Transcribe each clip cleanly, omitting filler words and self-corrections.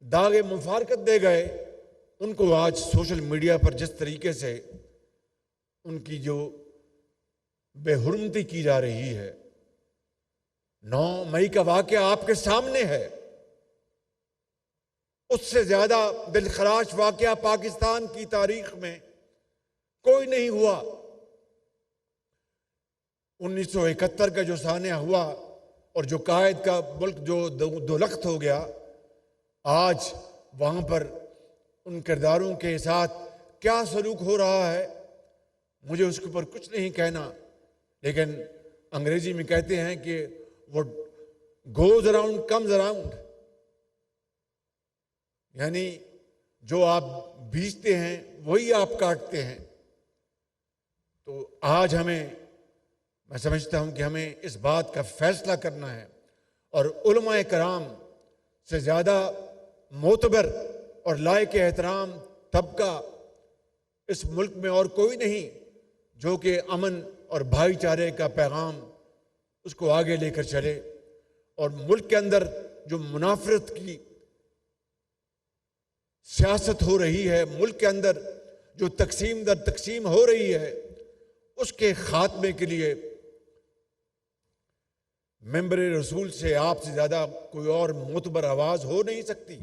داغ مفارقت دے گئے، ان کو آج سوشل میڈیا پر جس طریقے سے ان کی جو بے حرمتی کی جا رہی ہے، 9 مئی کا واقعہ آپ کے سامنے ہے، اس سے زیادہ دلخراش واقعہ پاکستان کی تاریخ میں کوئی نہیں ہوا۔ 1971 کا جو سانحہ ہوا اور جو قائد کا ملک جو دو لخت ہو گیا، آج وہاں پر ان کرداروں کے ساتھ کیا سلوک ہو رہا ہے، مجھے اس کے اوپر کچھ نہیں کہنا، لیکن انگریزی میں کہتے ہیں کہ وہ گوز اراؤنڈ کمز اراؤنڈ، یعنی جو آپ بیجتے ہیں وہی آپ کاٹتے ہیں۔ تو آج میں سمجھتا ہوں کہ ہمیں اس بات کا فیصلہ کرنا ہے، اور علماء کرام سے زیادہ معتبر اور لائق احترام طبقہ اس ملک میں اور کوئی نہیں جو کہ امن اور بھائی چارے کا پیغام اس کو آگے لے کر چلے، اور ملک کے اندر جو منافرت کی سیاست ہو رہی ہے، ملک کے اندر جو تقسیم در تقسیم ہو رہی ہے، اس کے خاتمے کے لیے ممبر رسول سے آپ سے زیادہ کوئی اور معتبر آواز ہو نہیں سکتی۔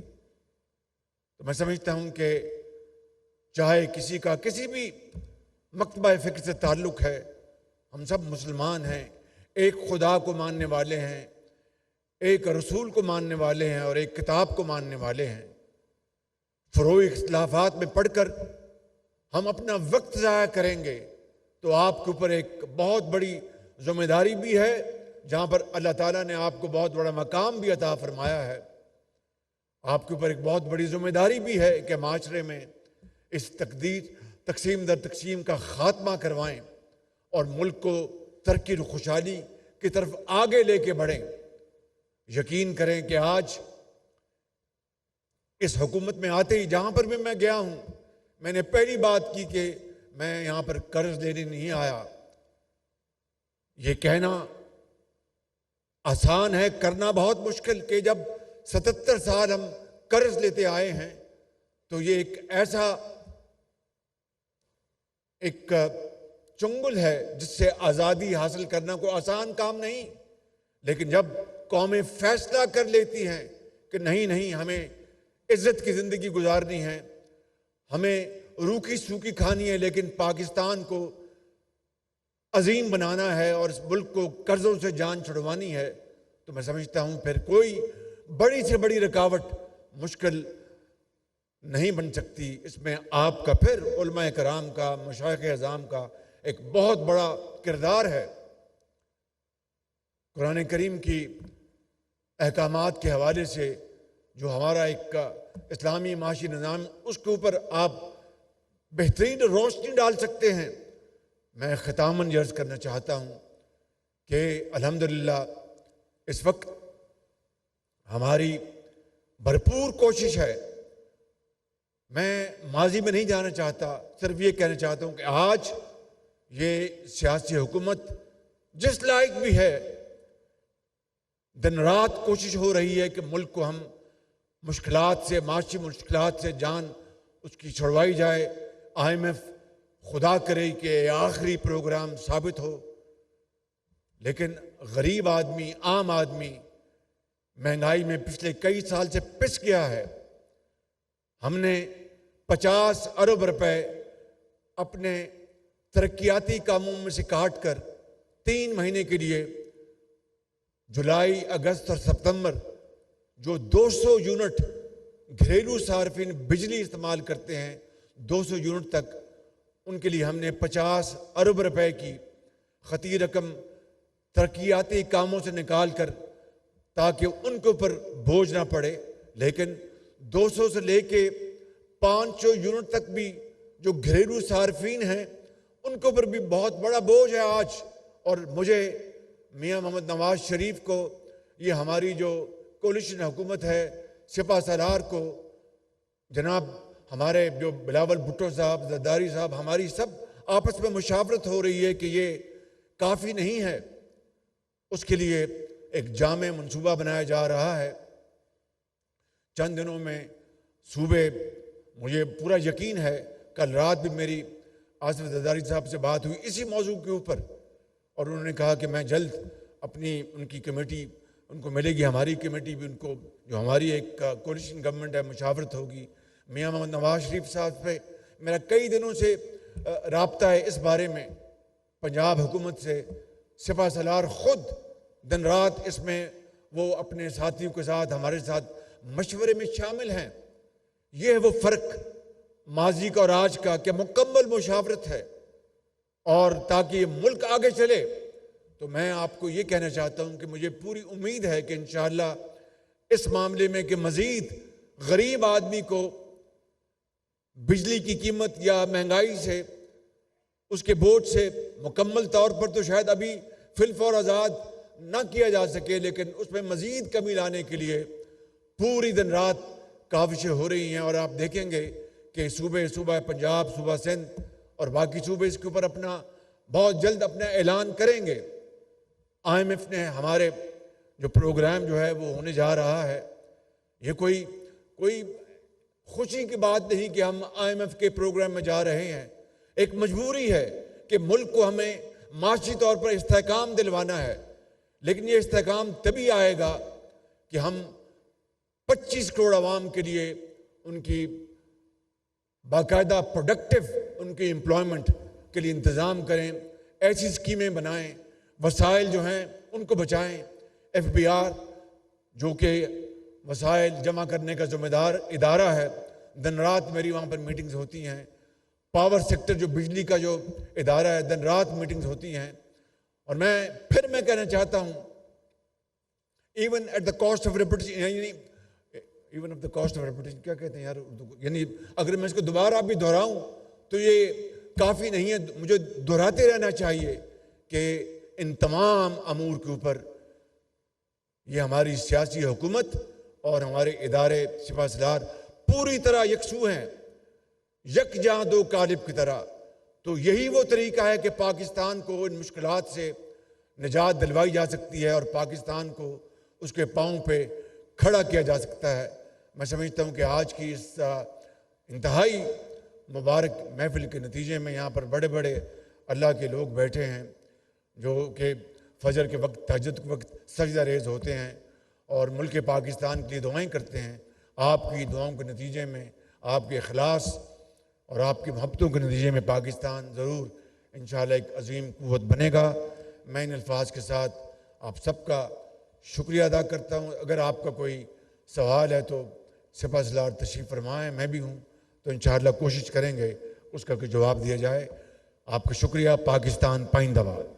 تو میں سمجھتا ہوں کہ چاہے کسی کا کسی بھی مکتبہ فکر سے تعلق ہے، ہم سب مسلمان ہیں، ایک خدا کو ماننے والے ہیں، ایک رسول کو ماننے والے ہیں، اور ایک کتاب کو ماننے والے ہیں۔ فروعی اختلافات میں پڑھ کر ہم اپنا وقت ضائع کریں گے تو آپ کے اوپر ایک بہت بڑی ذمہ داری بھی ہے، جہاں پر اللہ تعالیٰ نے آپ کو بہت بڑا مقام بھی عطا فرمایا ہے۔ آپ کے اوپر ایک بہت بڑی ذمہ داری بھی ہے کہ معاشرے میں اس تقسیم در تقسیم کا خاتمہ کروائیں اور ملک کو ترقی و خوشحالی کی طرف آگے لے کے بڑھیں۔ یقین کریں کہ آج اس حکومت میں آتے ہی جہاں پر بھی میں گیا ہوں، میں نے پہلی بات کی کہ میں یہاں پر قرض لینے نہیں آیا۔ یہ کہنا آسان ہے، کرنا بہت مشکل، کہ جب 77 سال ہم قرض لیتے آئے ہیں تو یہ ایک ایسا ایک چنگل ہے جس سے آزادی حاصل کرنا کوئی آسان کام نہیں، لیکن جب قومیں فیصلہ کر لیتی ہیں کہ نہیں ہمیں عزت کی زندگی گزارنی ہے، ہمیں روکھی سوکھی کھانی ہے، لیکن پاکستان کو عظیم بنانا ہے اور اس ملک کو قرضوں سے جان چھڑوانی ہے، تو میں سمجھتا ہوں پھر کوئی بڑی سے بڑی رکاوٹ مشکل نہیں بن سکتی۔ اس میں آپ کا، پھر علماء کرام کا، مشائخ اعظام کا ایک بہت بڑا کردار ہے۔ قرآن کریم کی احکامات کے حوالے سے جو ہمارا ایک اسلامی معاشی نظام، اس کے اوپر آپ بہترین روشنی ڈال سکتے ہیں۔ میں ختاماً عرض کرنا چاہتا ہوں کہ الحمدللہ اس وقت ہماری بھرپور کوشش ہے، میں ماضی میں نہیں جانا چاہتا، صرف یہ کہنا چاہتا ہوں کہ آج یہ سیاسی حکومت جس لائق بھی ہے، دن رات کوشش ہو رہی ہے کہ ملک کو ہم مشکلات سے، معاشی مشکلات سے جان اس کی چھڑوائی جائے۔ IMF خدا کرے کہ آخری پروگرام ثابت ہو، لیکن غریب آدمی، عام آدمی مہنگائی میں پچھلے کئی سال سے پس گیا ہے۔ ہم نے 50 ارب روپے اپنے ترقیاتی کاموں میں سے کاٹ کر 3 مہینے کے لیے جولائی، اگست اور ستمبر جو 200 یونٹ گھریلو صارفین بجلی استعمال کرتے ہیں، 200 یونٹ تک، ان کے لیے ہم نے 50 ارب روپے کی خطی رقم ترقیاتی کاموں سے نکال کر، تاکہ ان کے اوپر بوجھ نہ پڑے، لیکن 200 سے لے کے 500 یونٹ تک بھی جو گھریلو صارفین ہیں ان کے اوپر بھی بہت بڑا بوجھ ہے آج۔ اور مجھے میاں محمد نواز شریف کو، یہ ہماری جو کولیشن حکومت ہے، سپہ سالار کو، جناب ہمارے جو بلاول بھٹو صاحب، زرداری صاحب، ہماری سب آپس میں مشاورت ہو رہی ہے کہ یہ کافی نہیں ہے، اس کے لیے ایک جامع منصوبہ بنایا جا رہا ہے۔ چند دنوں میں صوبے، مجھے پورا یقین ہے، کل رات بھی میری آصف زرداری صاحب سے بات ہوئی اسی موضوع کے اوپر، اور انہوں نے کہا کہ میں جلد اپنی ان کی کمیٹی ان کو ملے گی، ہماری کمیٹی بھی ان کو، جو ہماری ایک کولیشن گورنمنٹ ہے، مشاورت ہوگی۔ میاں محمد نواز شریف صاحب پہ میرا کئی دنوں سے رابطہ ہے اس بارے میں، پنجاب حکومت سے سپہ سالار خود دن رات اس میں وہ اپنے ساتھیوں کے ساتھ ہمارے ساتھ مشورے میں شامل ہیں۔ یہ ہے وہ فرق ماضی کا اور آج کا کہ مکمل مشاورت ہے، اور تاکہ یہ ملک آگے چلے تو میں آپ کو یہ کہنا چاہتا ہوں کہ مجھے پوری امید ہے کہ انشاءاللہ اس معاملے میں کہ مزید غریب آدمی کو بجلی کی قیمت یا مہنگائی سے، اس کے بوجھ سے مکمل طور پر تو شاید ابھی فی الفور آزاد نہ کیا جا سکے، لیکن اس میں مزید کمی لانے کے لیے پوری دن رات کاوشیں ہو رہی ہیں، اور آپ دیکھیں گے کہ صوبہ پنجاب، صوبہ سندھ اور باقی صوبے اس کے اوپر اپنا بہت جلد اپنا اعلان کریں گے۔ IMF نے ہمارے جو پروگرام جو ہے وہ ہونے جا رہا ہے، یہ کوئی خوشی کی بات نہیں کہ ہم IMF کے پروگرام میں جا رہے ہیں، ایک مجبوری ہے کہ ملک کو ہمیں معاشی طور پر استحکام دلوانا ہے، لیکن یہ استحکام تبھی آئے گا کہ ہم 25 کروڑ عوام کے لیے ان کی باقاعدہ پروڈکٹیو ان کی امپلائمنٹ کے لیے انتظام کریں، ایسی اسکیمیں بنائیں، وسائل جو ہیں ان کو بچائیں۔ FBR جو کہ وسائل جمع کرنے کا ذمہ دار ادارہ ہے، دن رات میری وہاں پر میٹنگز ہوتی ہیں۔ پاور سیکٹر جو بجلی کا جو ادارہ ہے، دن رات میٹنگز ہوتی ہیں، اور میں کہنا چاہتا ہوں even at the cost of reputation, even of the cost of reputation کیا کہتے ہیں یار اردو کو، یعنی اگر میں اس کو دوبارہ بھی دہراؤں تو یہ کافی نہیں ہے، مجھے دہراتے رہنا چاہیے کہ ان تمام امور کے اوپر یہ ہماری سیاسی حکومت اور ہمارے ادارے سپہ سالار پوری طرح یکسو ہیں، یکجاں دو قالب کی طرح۔ تو یہی وہ طریقہ ہے کہ پاکستان کو ان مشکلات سے نجات دلوائی جا سکتی ہے اور پاکستان کو اس کے پاؤں پہ کھڑا کیا جا سکتا ہے۔ میں سمجھتا ہوں کہ آج کی اس انتہائی مبارک محفل کے نتیجے میں یہاں پر بڑے بڑے اللہ کے لوگ بیٹھے ہیں جو کہ فجر کے وقت، تہجد کے وقت سجدہ ریز ہوتے ہیں اور ملک پاکستان کے لیے دعائیں کرتے ہیں۔ آپ کی دعاؤں کے نتیجے میں، آپ کے اخلاص اور آپ کی محبتوں کے نتیجے میں پاکستان ضرور انشاءاللہ ایک عظیم قوت بنے گا۔ میں ان الفاظ کے ساتھ آپ سب کا شکریہ ادا کرتا ہوں۔ اگر آپ کا کوئی سوال ہے تو سپہ سالار تشریف فرمائیں، میں بھی ہوں، تو انشاءاللہ کوشش کریں گے اس کا کوئی جواب دیا جائے۔ آپ کا شکریہ۔ پاکستان پائندہ باد۔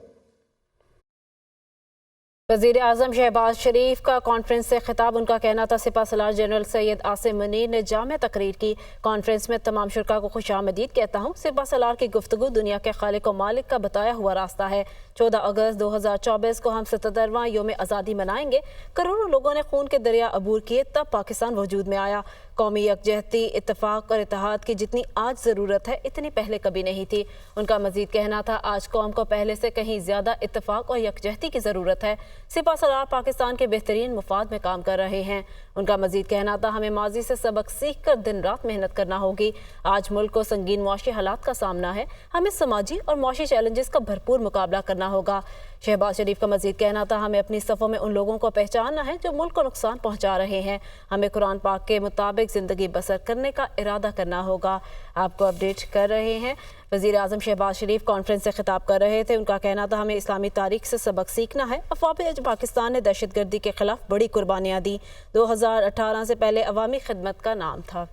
وزیر اعظم شہباز شریف کا کانفرنس سے خطاب، ان کا کہنا تھا سپہ سالار جنرل سید عاصم منیر نے جامع تقریر کی۔ کانفرنس میں تمام شرکاء کو خوش آمدید کہتا ہوں۔ سپہ سالار کی گفتگو دنیا کے خالق و مالک کا بتایا ہوا راستہ ہے۔ 14 اگست 2024 کو ہم 77واں یوم آزادی منائیں گے۔ کروڑوں لوگوں نے خون کے دریا عبور کیے، تب پاکستان وجود میں آیا۔ قومی یکجہتی، اتفاق اور اتحاد کی جتنی آج ضرورت ہے اتنی پہلے کبھی نہیں تھی۔ ان کا مزید کہنا تھا آج قوم کو پہلے سے کہیں زیادہ اتفاق اور یکجہتی کی ضرورت ہے۔ سپہ سالار پاکستان کے بہترین مفاد میں کام کر رہے ہیں۔ ان کا مزید کہنا تھا ہمیں ماضی سے سبق سیکھ کر دن رات محنت کرنا ہوگی۔ آج ملک کو سنگین معاشی حالات کا سامنا ہے، ہمیں سماجی اور معاشی چیلنجز کا بھرپور مقابلہ کرنا ہوگا۔ شہباز شریف کا مزید کہنا تھا ہمیں اپنی صفوں میں ان لوگوں کو پہچاننا ہے جو ملک کو نقصان پہنچا رہے ہیں۔ ہمیں قرآن پاک کے مطابق زندگی بسر کرنے کا ارادہ کرنا ہوگا۔ آپ کو اپڈیٹ کر رہے ہیں۔ وزیر اعظم شہباز شریف کانفرنس سے خطاب کر رہے تھے۔ ان کا کہنا تھا ہمیں اسلامی تاریخ سے سبق سیکھنا ہے۔ افواج پاکستان نے دہشت گردی کے خلاف بڑی قربانیاں دیں۔ 2018 سے پہلے عوامی خدمت کا نام تھا۔